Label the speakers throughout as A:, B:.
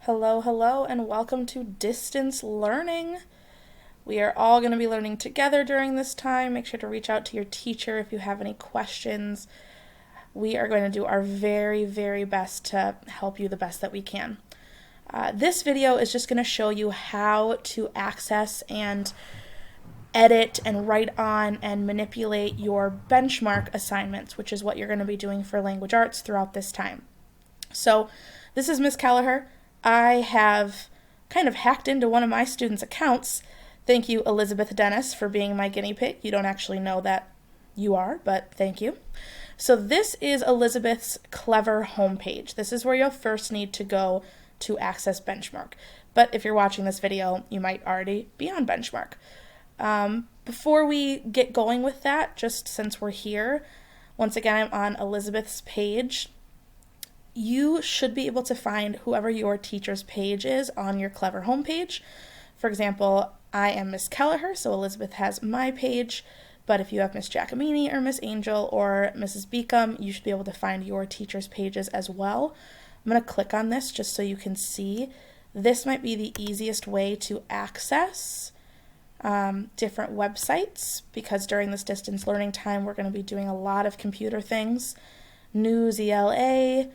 A: Hello, hello, and welcome to Distance Learning. We are all going to be learning together during this time. Make sure to reach out to your teacher if you have any questions. We are going to do our very, very best to help you the best that we can. This video is just going to show you how to access and edit and write on and manipulate your benchmark assignments, which is what you're going to be doing for language arts throughout this time. So this is Miss Kelleher. I have kind of hacked into one of my students' accounts. Thank you, Elizabeth Dennis, for being my guinea pig. You don't actually know that you are, but thank you. So this is Elizabeth's Clever homepage. This is where you'll first need to go to access Benchmark. But if you're watching this video, you might already be on Benchmark. Before we get going with that, just since we're here, once again, I'm on Elizabeth's page. You should be able to find whoever your teacher's page is on your Clever homepage. For example, I am Miss Kelleher, so Elizabeth has my page, but if you have Miss Giacomini or Miss Angel or Mrs. Beacom, you should be able to find your teacher's pages as well. I'm going to click on this just so you can see. This might be the easiest way to access different websites, because during this distance learning time, we're going to be doing a lot of computer things. News ELA.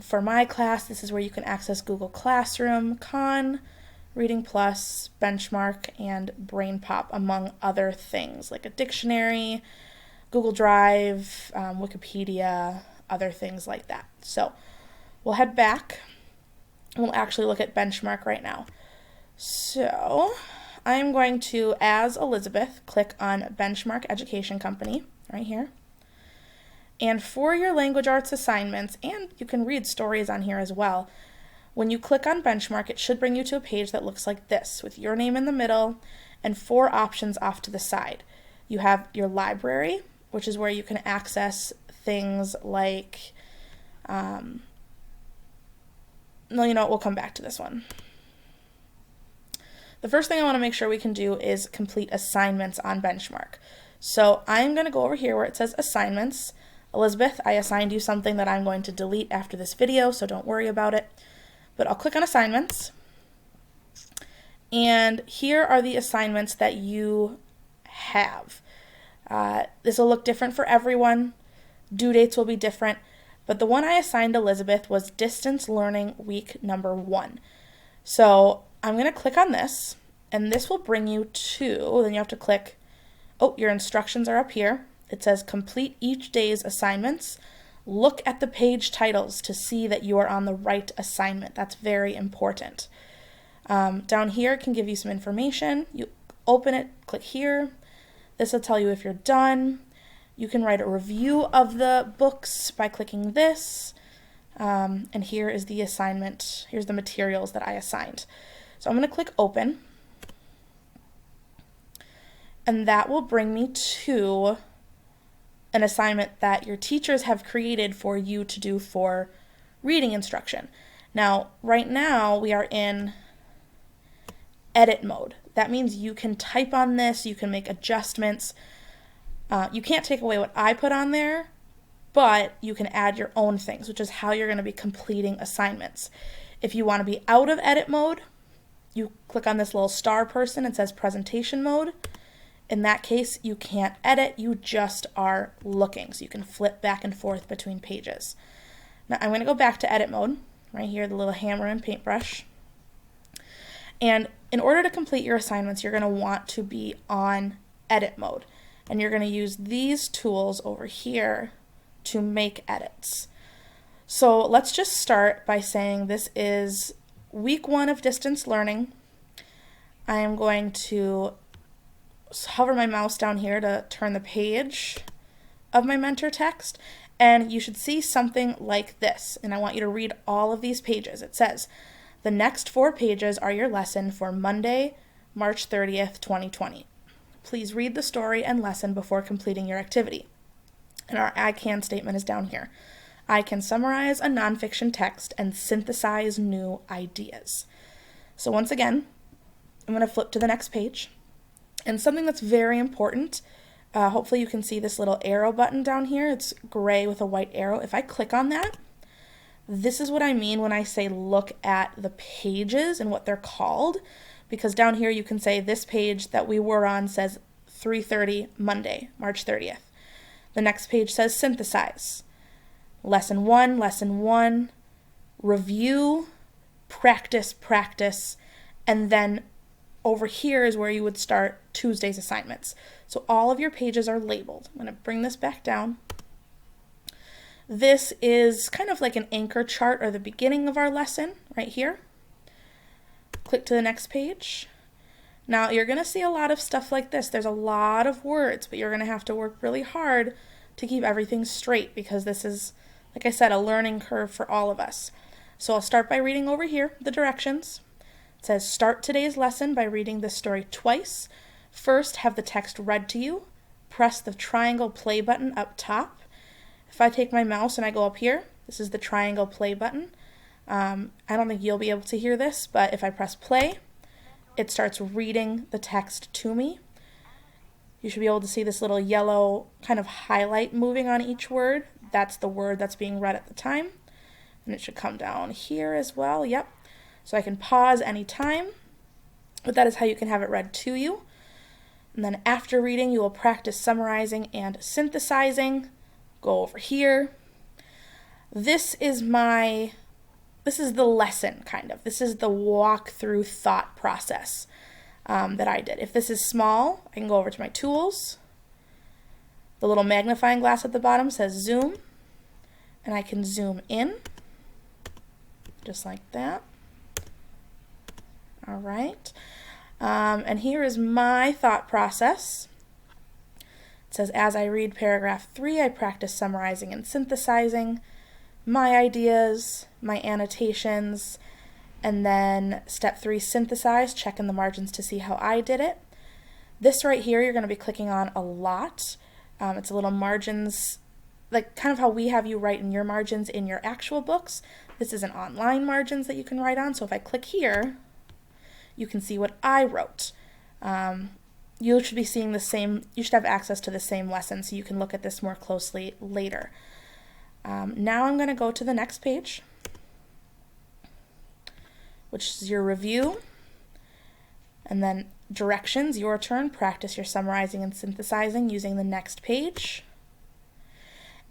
A: For my class, this is where you can access Google Classroom, Khan, Reading Plus, Benchmark, and BrainPop, among other things like a dictionary, Google Drive, Wikipedia, other things like that. So we'll head back and we'll actually look at Benchmark right now. So I'm going to, as Elizabeth, click on Benchmark Education Company right here. And for your language arts assignments, and you can read stories on here as well, when you click on Benchmark, it should bring you to a page that looks like this, with your name in the middle and 4 options off to the side. You have your library, which is where you can access things like, we'll come back to this one. The first thing I want to make sure we can do is complete assignments on Benchmark. So I'm going to go over here where it says assignments. Elizabeth, I assigned you something that I'm going to delete after this video, so don't worry about it. But I'll click on assignments. And here are the assignments that you have. This will look different for everyone. Due dates will be different. But the one I assigned Elizabeth was Distance Learning Week number 1. So I'm going to click on this, and this will bring you to, then you have to click, your instructions are up here. It says complete each day's assignments. Look at the page titles to see that you are on the right assignment. That's very important. Down here it can give you some information. You open it, click here. This will tell you if you're done. You can write a review of the books by clicking this. And here is the assignment. Here's the materials that I assigned. So I'm going to click open. And that will bring me to an assignment that your teachers have created for you to do for reading instruction. Now, right now we are in edit mode. That means you can type on this, you can make adjustments. You can't take away what I put on there, but you can add your own things, which is how you're going to be completing assignments. If you want to be out of edit mode, you click on this little star person. It says presentation mode. In that case, you can't edit, you just are looking. So you can flip back and forth between pages. Now I'm going to go back to edit mode, right here, the little hammer and paintbrush. And in order to complete your assignments, you're going to want to be on edit mode. And you're going to use these tools over here to make edits. So let's just start by saying this is week 1 of distance learning. I am going to hover my mouse down here to turn the page of my mentor text, and you should see something like this, and I want you to read all of these pages. It says, the next 4 pages are your lesson for Monday, March 30th, 2020. Please read the story and lesson before completing your activity. And our I can statement is down here. I can summarize a nonfiction text and synthesize new ideas. So once again, I'm going to flip to the next page. And something that's very important, hopefully you can see this little arrow button down here. It's gray with a white arrow. If I click on that, This is what I mean when I say look at the pages and what they're called, because down here you can say this page that we were on says 3:30 Monday, March 30th. The next page says synthesize. Lesson 1, review, practice, and then over here is where you would start Tuesday's assignments. So all of your pages are labeled. I'm going to bring this back down. This is kind of like an anchor chart or the beginning of our lesson right here. Click to the next page. Now you're going to see a lot of stuff like this. There's a lot of words, but you're going to have to work really hard to keep everything straight because this is, like I said, a learning curve for all of us. So I'll start by reading over here the directions. It says start today's lesson by reading this story twice. First, have the text read to you. Press the triangle play button up top. If I take my mouse and I go up here, this is the triangle play button. I don't think you'll be able to hear this, but if I press play, it starts reading the text to me. You should be able to see this little yellow kind of highlight moving on each word. That's the word that's being read at the time. And it should come down here as well. Yep. So I can pause anytime, but that is how you can have it read to you. And then after reading, you will practice summarizing and synthesizing. Go over here. This is the lesson, kind of. This is the walk-through thought process that I did. If this is small, I can go over to my tools. The little magnifying glass at the bottom says zoom, and I can zoom in, just like that. All right. And here is my thought process. It says, as I read paragraph 3, I practice summarizing and synthesizing my ideas, my annotations, and then step 3, synthesize, check in the margins to see how I did it. This right here, you're going to be clicking on a lot. It's a little margins, like kind of how we have you write in your margins in your actual books. This is an online margins that you can write on. So if I click here, you can see what I wrote. You should be seeing the same, you should have access to the same lesson, so you can look at this more closely later. Now I'm going to go to the next page, which is your review, and then directions, your turn, practice your summarizing and synthesizing using the next page.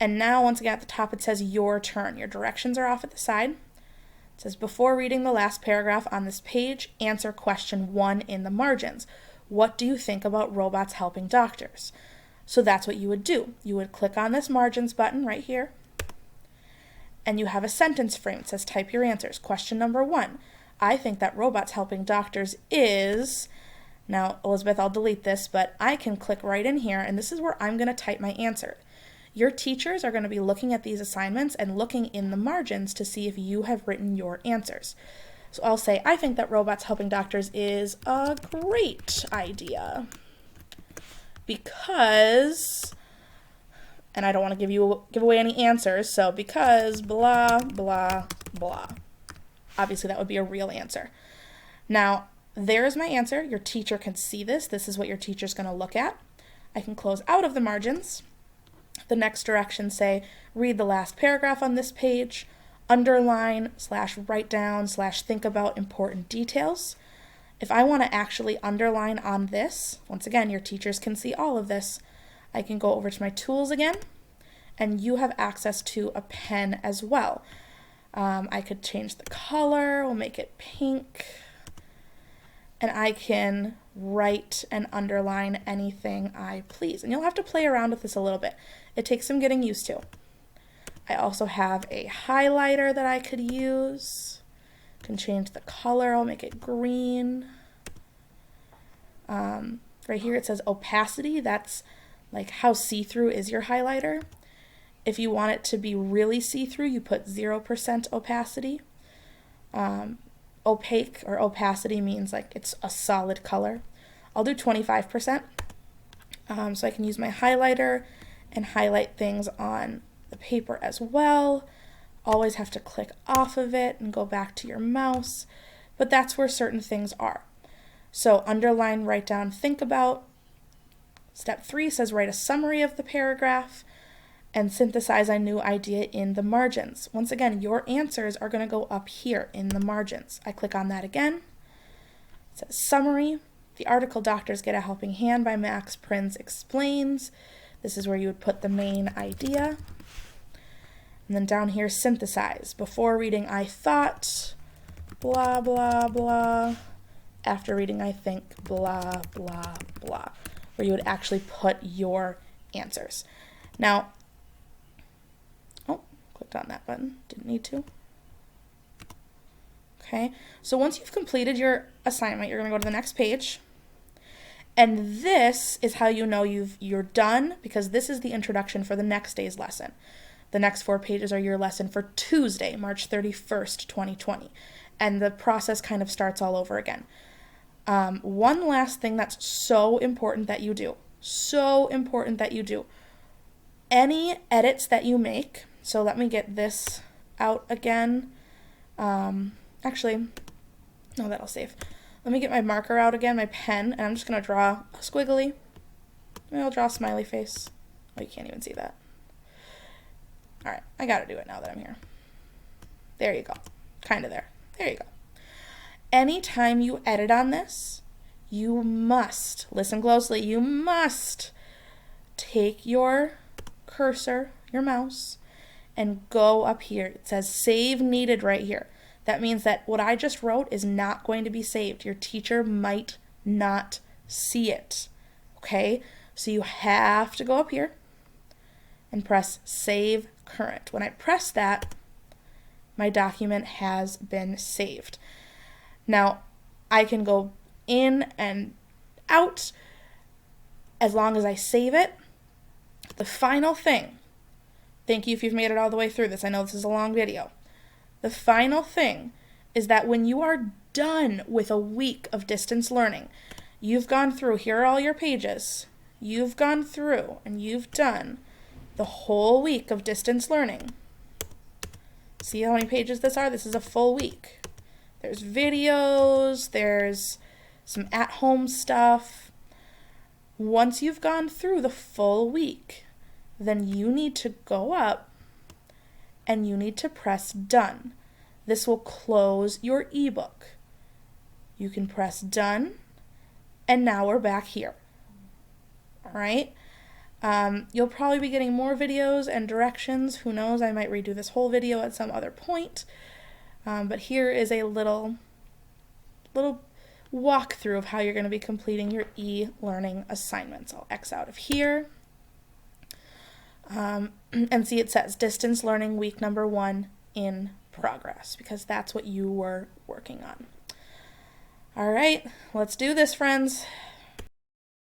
A: And now once again at the top it says your turn. Your directions are off at the side. It says before reading the last paragraph on this page, answer question 1 in the margins. What do you think about robots helping doctors? So that's what you would do. You would click on this margins button right here, and you have a sentence frame. It says type your answers. Question number 1. I think that robots helping doctors is... Now, Elizabeth, I'll delete this, but I can click right in here, and this is where I'm going to type my answer. Your teachers are going to be looking at these assignments and looking in the margins to see if you have written your answers. So I'll say, I think that robots helping doctors is a great idea because, and I don't want to give away any answers, so because blah, blah, blah. Obviously that would be a real answer. Now, there's my answer. Your teacher can see this. This is what your teacher's going to look at. I can close out of the margins. The next directions say, read the last paragraph on this page, underline / write / think about important details. If I want to actually underline on this, once again, your teachers can see all of this, I can go over to my tools again, and you have access to a pen as well. I could change the color, we'll make it pink, and I can write and underline anything I please. And you'll have to play around with this a little bit. It takes some getting used to. I also have a highlighter that I could use. Can change the color, I'll make it green. Right here it says opacity, that's like how see-through is your highlighter. If you want it to be really see-through, you put 0% opacity. Opaque or opacity means like it's a solid color. I'll do 25%. So I can use my highlighter and highlight things on the paper as well. Always have to click off of it and go back to your mouse, but that's where certain things are. So underline, write down, think about. Step 3 says write a summary of the paragraph, and synthesize a new idea in the margins. Once again, your answers are going to go up here in the margins. I click on that again. It says summary. The article Doctors Get a Helping Hand by Max Prinz explains. This is where you would put the main idea. And then down here, synthesize. Before reading, I thought, blah, blah, blah. After reading, I think, blah, blah, blah. Where you would actually put your answers. Now, clicked on that button, didn't need to. Okay, so once you've completed your assignment, you're going to go to the next page. And this is how you know you're done, because this is the introduction for the next day's lesson. The next 4 pages are your lesson for Tuesday, March 31st, 2020. And the process kind of starts all over again. One last thing that's so important that you do. Any edits that you make, so let me get this out again. Actually, no, that'll save. Let me get my marker out again, my pen, and I'm just going to draw a squiggly. Maybe I'll draw a smiley face. Oh, you can't even see that. All right, I got to do it now that I'm here. There you go. Kind of there. There you go. Anytime you edit on this, you must, listen closely, you must take your cursor, your mouse, and go up here. It says save needed right here. That means that what I just wrote is not going to be saved. Your teacher might not see it. Okay? So you have to go up here and press save current. When I press that, my document has been saved. Now, I can go in and out as long as I save it. The final thing, thank you if you've made it all the way through this. I know this is a long video. The final thing is that when you are done with a week of distance learning, you've gone through, here are all your pages, you've gone through and you've done the whole week of distance learning. See how many pages this are? This is a full week. There's videos, there's some at-home stuff. Once you've gone through the full week, then you need to go up and you need to press done. This will close your ebook. You can press done, and now we're back here. All right? You'll probably be getting more videos and directions. Who knows? I might redo this whole video at some other point. But here is a little walkthrough of how you're going to be completing your e-learning assignments. I'll X out of here. And see, it says distance learning week number 1 in progress, because that's what you were working on. All right, let's do this, friends.